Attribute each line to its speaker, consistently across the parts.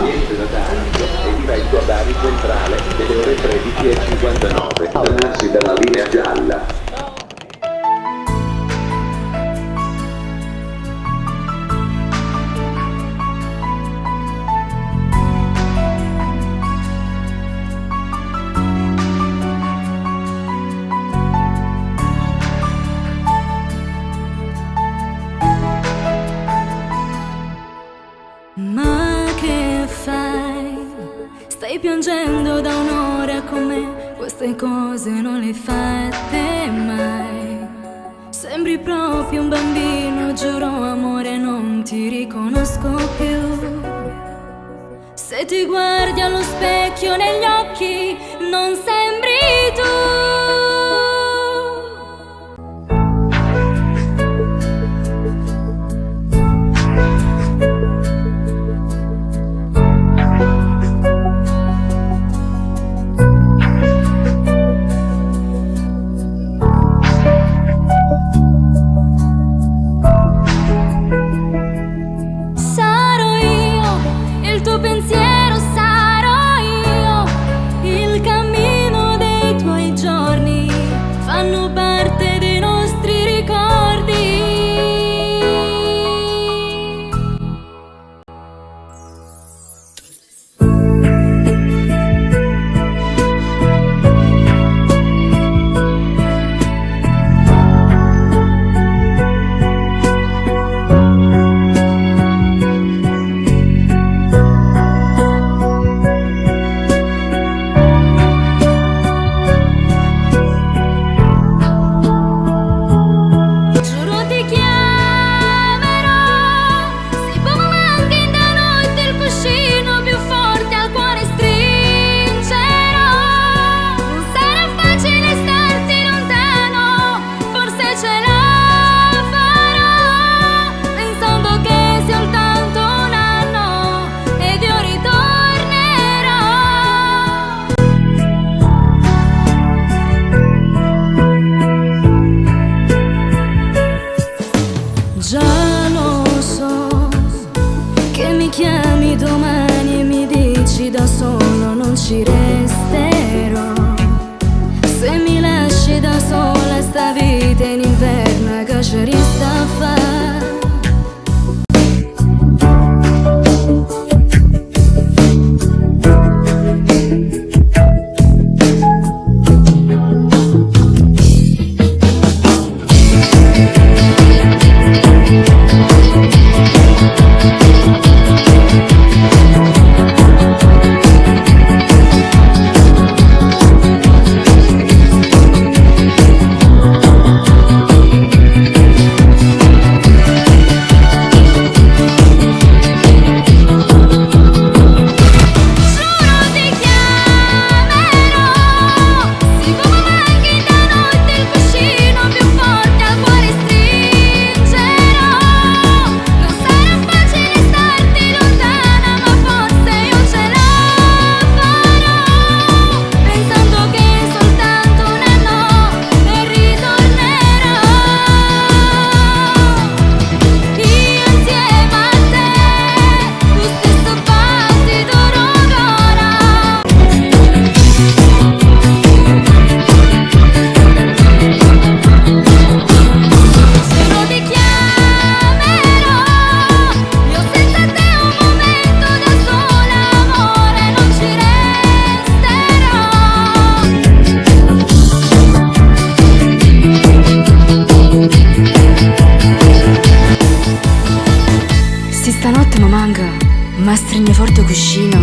Speaker 1: Niente da tanto e diretto a Bari Centrale delle ore 13:59. Allontanarsi dalla linea gialla.
Speaker 2: Ma che fai? Stai piangendo da un'ora con me, queste cose non le hai fatte mai. Sembri proprio un bambino, giuro amore non ti riconosco più. Se ti guardi allo specchio negli occhi non sembri tu. Ci resterò. Se mi lasci da sola sta vita in inverno che ci resta a fare. Stanotte mi manca, ma stringe forte cuscino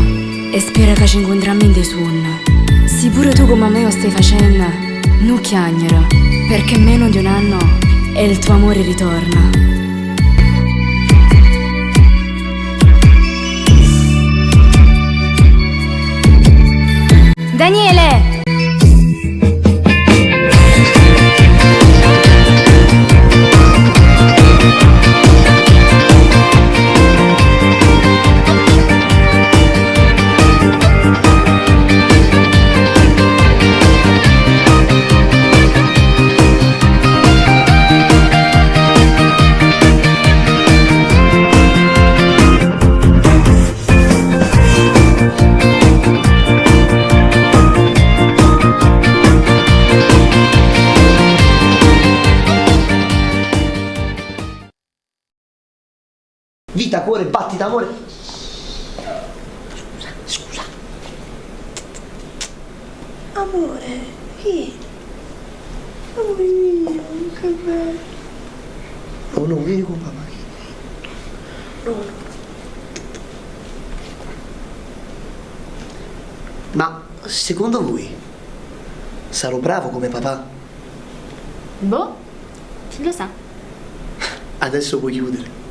Speaker 2: e spera che ci incontriamo in dei suoni. Se pure tu come me lo stai facendo, non chiagnere, perché meno di un anno e il tuo amore ritorna. Daniele!
Speaker 3: Vita, cuore, battito, amore. Scusa.
Speaker 4: Amore, vieni. Amore mio, che bello.
Speaker 3: Oh no, vieni con papà.
Speaker 4: No.
Speaker 3: Ma secondo voi sarò bravo come papà?
Speaker 2: Boh, chi lo sa?
Speaker 3: Adesso puoi chiudere.